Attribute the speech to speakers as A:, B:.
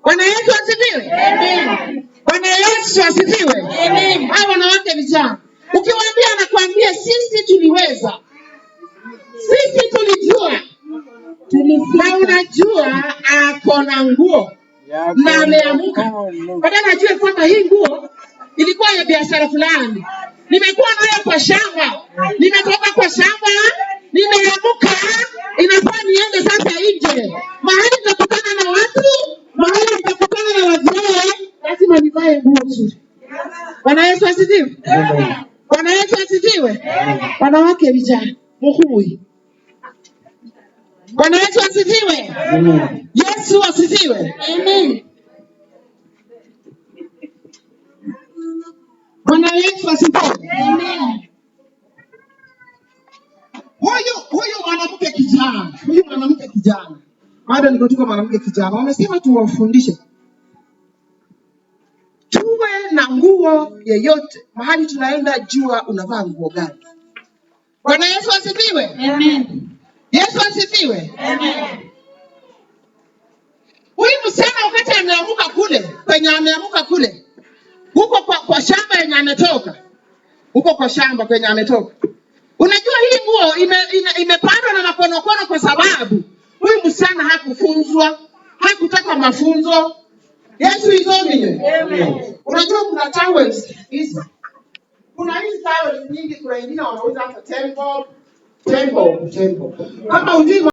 A: Bwana Yesu asifiwe. Amen. Bwana Yesu asifiwe. Amen. Hao wanawake vijana, ukiwaambia anakuambia sisi tuliweza. Sisi tulijua. Na unajua ako na nguo na ameamka. Badala ajue kwamba hii nguo ilikuwa ya biashara fulani. Nimekuwa nayo kwa shamba. Nimetoka kwa shamba, nimeamka, inafaa niende sasa nje. Mahali nitakutana na watu, mahali nitakutana na wazee, lazima nivae nguo nzuri. Bwana Yesu asifiwe. Bwana Yesu asifiwe. Wanawake vijana, mkubwi. Bwana Yesu asifiwe. Yesu asifiwe. Amen. Bwana Yesu asifiwe. Amen. Huyu mwanamke kijana. Bado niko tuko mwanamke kijana. Wamesema tuwafundishe. Tuwe na nguo yeyote. Mahali tunaenda jua unavaa nguo gani. Bwana Yesu asifiwe. Amen. Yesu asifiwe. Amen. Huyu msichana wakati ameamka kule, huko kwa shamba yenye ametoka. Huko kwa shamba kwenye ametoka. Unajua hii nguo imepandwa na makonokono kwa sababu huyu msichana hakufunzwa, hakutaka mafunzo. Yesu izomile. Amen. Unajua kuna towels hizi. Kuna hizi towels nyingi, kuna wengine wanauza hata temple. Kama ujui